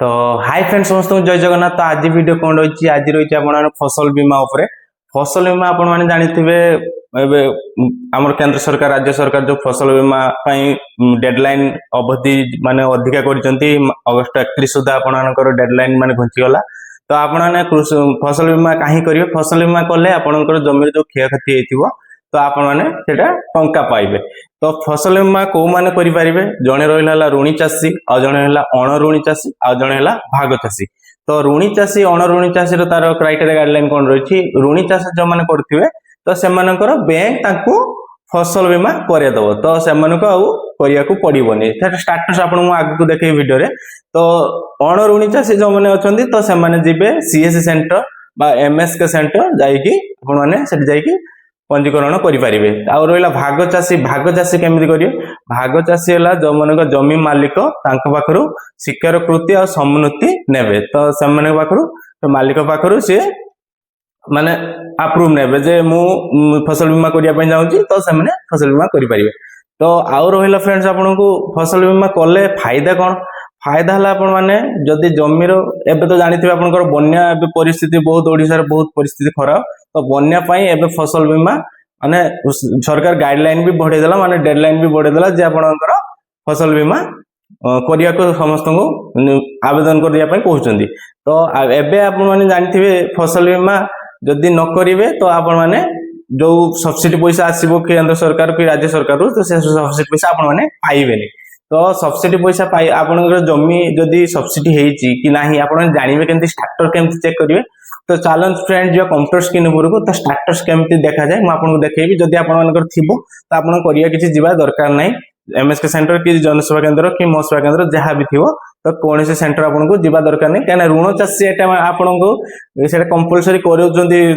तो hi friends समस्त जय जगन्नाथ। तो आज वीडियो कौन रही आज रही आप फसल बीमा उपरे। फसल बीमा आपण मैंने जानिथिबे आमर केंद्र सरकार राज्य सरकार जो फसल बीमा डेडलाइन अवधि माने अधिका करचंती अगस्त 31 सुधा आपनकर डेडलाइन माने घुंचीगला। तो आपण फसल बीमा कहीं करेंगे फसल बीमा कले आपनकर जमी जो क्षयक्षति होइथिबो तो आपण मैंने सेटा टंका पाइबे। तो फसल बीमा को माने करि परिबे जणे रहिला ऋणी चाषी आ जणे हला अण ऋणी चाषी आ जणे हला भाग चाषी। तो ऋणी चाषी अण ऋणी चाषी रो तार क्राइटेरिया गाइडलाइन कोन रहिछि ऋणी चाष जो माने करथिबे तो सेमानकर बैंक ताकू फसल बीमा करे दबो। तो सेमानको आउ करिया को पड़िबोनी सेटा स्टेटस आपण मु आगु को देखै वीडियो रे। तो अण ऋणी चाषी जो माने अछंती तो सेमाने जिबे सीएससी सेंटर बा एमएसके सेंटर जाईकी आपण माने सेट जाईकी पंजीकरण करें। आउ रहा भाग चाषी केमती करेंगे भाग चाषी है जो मन जमी मालिक पाखु स्वीकारकृति और सम्मति नेबे। तो से मालिक पाखु सी माने अप्रूव नेबे जे मु फसल बीमा करने चाहूँगी तो से फसल बीमा करें। तो आउ रहा फ्रेंड्स आपन को फसल बीमा कले फायदा कौन फायदा है आपण मैंने जदि जमीर एबे तो जानी आपंकर बन्या परिस्थिति बहुत ओडिशा रे बहुत परिस्थिति खराब। तो बन्या एबे फसल बीमा माने सरकार गाइडलाइन भी बढ़े देला माने डेडलाइन भी बढ़े देला जे आपनकर फसल बीमा करिया को समस्त को आवेदन कर दिया कहउचंदी। तो एबे आपण माने जानिथिबे फसल बीमा जदि न करिवे तो आपण माने जो सब्सिडी पैसा आसीबो केंद्र सरकार कि राज्य सरकार तो से सब्सिडी पैसा आपण माने पाइबेनी। तो सब्सिडी पैसा पाई आपनकर जमी जदि सब्सिडी हेची कि नाही आपण जानिबे केमती स्ट्रक्चर केमती चेक करिवे। तो चैलेंज फ्रेंड जो कंप्यूटर स्क्रीन ऊपर को तो स्टेटस केमती देखा जाए मुझे आपको देखेबी जदि आपनकर थिबो तो आपन करिया किछि जिबा दरकार नाही एमएसके सेंटर कि जनसेवा केंद्र कि मो सेवा केंद्र जहाँ भी थी तो कौन से सेंटर आपन को जीवा दरकार नहीं क्या ऋण चाषी आपन को सेटा कंपलसरी करूछंती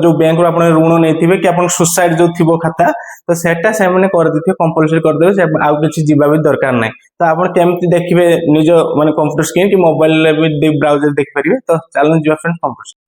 जो बैंक रो आपन ऋण नहीं कि आपन सुसाइड जो थी खाता तो सेटा से माने कर देथिबे कंपलसरी कर देबे से आउ किछि जीवा भी दरकार नहीं। तो आपन केमती देखिबे निज माने कंप्यूटर स्क्रीन कि मोबाइल ले भी ब्राउजर देख परिबे। तो चैलेंज जो फ्रेंड्स कंप्यूटर।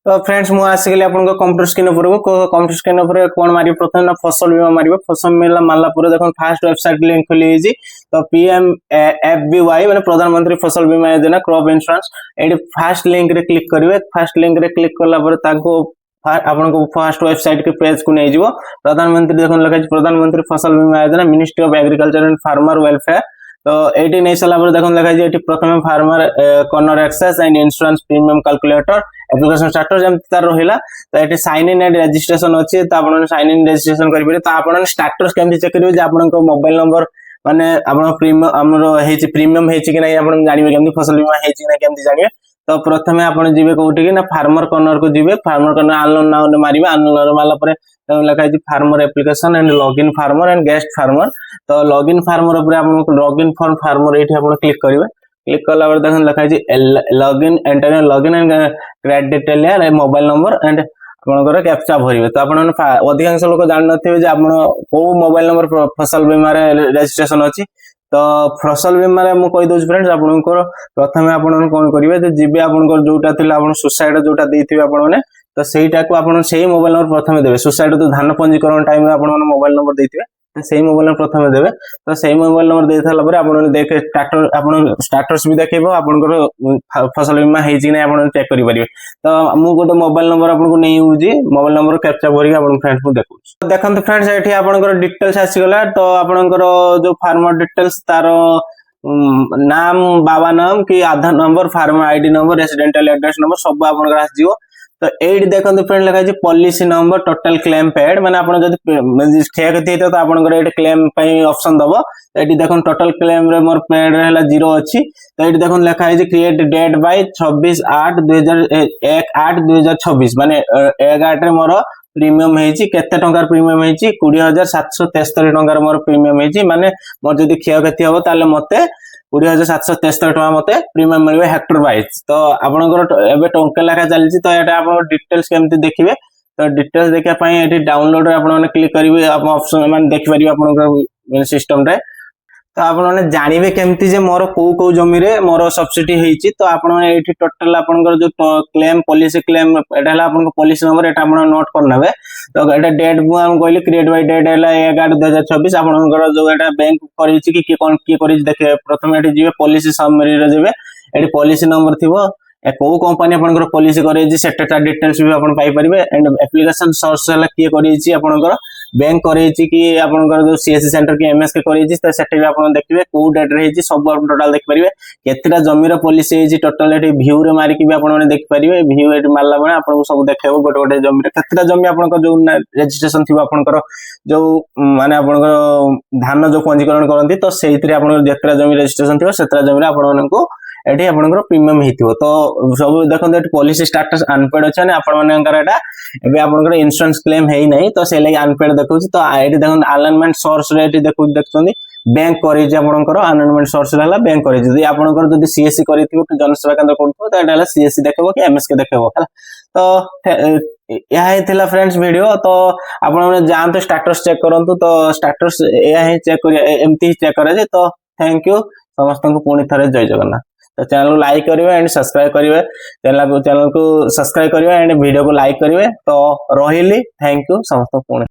तो फ्रेंड्स मु आसिकली आपनको कंप्यूटर स्क्रीन ऊपर को कंप्यूटर स्क्रीन ऊपर कोन मारी प्रथम ना फसल बीमा मारिबो फसल बीमा मारला पूरा देखो फास्ट वेबसाइट लिंक खोली जी। तो पीएमएफबीवाई माने प्रधानमंत्री फसल बीमा योजना क्रॉप इंश्योरेंस एडी फास्ट लिंक रे क्लिक करिवे। फास्ट लिंक रे क्लिक करला पर ताको आपनको फास्ट वेबसाइट के पेज को नै जिवो। प्रधानमंत्री देखो लगा प्रधानमंत्री Fasal Bima Yojana ministry of agriculture and farmer welfare. तो एटी नहीं सारा पर देखो लगा जी प्रथम farmer corner access and insurance premium calculator application starter जमती तार रहिला। तो एटी साइन इन एंड रजिस्ट्रेशन अछि तो आपण साइन इन रजिस्ट्रेशन करि तो आपण स्टेटस केमति चेक करिवे जे आपनको मोबाइल नंबर माने आपण प्रीमियम हमरो हेछि प्रीमियम हेछि कि नै आपण जानिबे केमति फसल बीमा हेछि कि नै केमति जानिबे। तो प्रथमे आपण जिबे कोठी कि ना फार्मर कॉर्नर को जिबे फार्मर कॉर्नर आनलाइन नाउ मारिबे आनलाइन माला पर लगा है farmer application and login farmer and guest farmer. तो लॉगिन फार्मर ऊपर आपन लॉगिन फॉर फार्मर एठी आपण क्लिक करिवे। क्लिक करला पर देखन लगा है login enter login and credit detail या मोबाइल नंबर एंड आपनकर कैप्चा भरिवे। तो आपण अधिकांश लोक जान नथिबे जे आपण को मोबाइल नंबर फसल बीमा रे रजिस्ट्रेशन अछि। तो फसल बीमा रे मु कहि दोछ फ्रेंड्स आपनकर प्रथमे आपण कोन करिवे जे जिबे आपनकर जोटा थिला आपण सुसाइड जोटा देथिबे आपण माने तो सेटा को आपण सेही मोबाइल नंबर प्रथमे देबे। सुसाइड तो धान पंजीकरण टाइम रे आपण मोबाइल नंबर देथिबे तो सेही मोबाइल नंबर प्रथमे देबे। तो सेही मोबाइल नंबर दे थाला पर आपण देखे स्टार्टर आपण स्टेटस भी देखैबो आपनकर फसल बीमा हेछि कि नै आपण चेक करि परिबे। तो मु गोटे मोबाइल नंबर आपन को नै यूजी मोबाइल नंबर कैप्चा भरि आपण फ्रेंड्स को देखुछ। तो देखंत फ्रेंड्स एठी आपनकर डिटेल्स आसी गला। तो आपनकर जो फार्मर डिटेल्स तार नाम बाबा नाम कि Aadhaar number farmer ID number residential address number सब आपनकर आसी जिवो। तो एट देखते फ्रेंड लिखा है policy number total claim paid माने आपण जदि क्षयक्षति तो आपनकर एट क्लेम पई ऑप्शन दबो। तो एटी देखन टोटल क्लेम रे मोर पेड रहला 0 अछि। तो एटी देखन लिखा है क्रिएट डेट बाय 26/8/2026 माने 11 रे मोर प्रीमियम हेछि केते टंकार प्रीमियम हेछि 20773 टंकार मोर प्रीमियम हेछि माने मोर जदि क्षयक्षति हो ताले मते 20773 टका मते प्रीमियम मिलबे हेक्टर वाइज। तो आपनकर एबे टंका लेखा चलछि। तो एटा आपन डिटेल्स केमति देखिबे। तो डिटेल्स देखा पई एठी डाउनलोड रे आपन माने क्लिक करिवे आप ऑप्शन माने देखि परिबे आपनकर सिस्टम रे। तो आपने जानवे केमती जे मोर को जमी रे मोर सब्सिडी होईची तो आपन एठी टोटल आपनकर जो क्लेम पॉलिसी क्लेम एटा हला आपन पॉलिसी नंबर एटा आपन नोट करनबे तो एटा डेट बु हम कहली क्रिएट बाय डेट हला 11/2024 आपनकर जो एटा बैंक करिची कि कोन की करिची देखे प्रथम एठी जिवे पॉलिसी समरी रे जिवे एठी पॉलिसी नंबर थिबो को कंपनी आपनकर पॉलिसी करेजी सेटा डिटेल्स भी आपन पाई परिबे एंड एप्लीकेशन सोर्स हला की करिची आपनकर बैंक करेजी कि आपनकर जो सीएससी सेंटर की एमएस के करेजी त सेटा भी आपन देखिबे को डेट रहिची सब आपन टोटल देख परिबे केतेटा जमीर पॉलिसी हेजी टोटल एठी व्यू रे मारी कि भी आपन माने देख परिबे व्यू एठी मारला बने आपन सब देखेबो गोटे गोटे जमीर केतेटा जमी आपनकर जो रजिस्ट्रेशन थिबो आपनकर जो माने आपनकर धान जो पंजीकरण करंती तो सेहितरे आपन जेतरा जमी रजिस्ट्रेशन थिबो सेतरा जमी आपन मानको एठी आपनकर प्रीमियम हेतिबो तो सब देखन एठी पॉलिसी स्टेटस अनपेड अछि ने आपन मानकर एटा एबे आपनकर इंश्योरेंस क्लेम हेई नै तो से लागि अनपेड देखौछि तो एठी देखन अलाइनमेंट सोर्स रे एठी देखछोनी बैंक करे जे आपनकर अलाइनमेंट सोर्स रे हला बैंक करे जदी आपनकर जदी सीएससी करिथिबो कि जनसेवा केंद्र करथबो तो एटा हला सीएससी देखबो कि एमएस के देखबो हला तो या हे थिला फ्रेंड्स वीडियो तो आपन माने जानतो स्टेटस चेक करंतु तो स्टेटस या हे चेक करिया एमती चेक करे जे तो थैंक यू समस्त को पुणी थरे जय जगन्नाथ तो चैनल को लाइक करिवे एंड सब्सक्राइब करिवे चैनल को सब्सक्राइब करिवे एंड वीडियो को लाइक करिवे तो रहिली थैंक यू समस्त पुणी।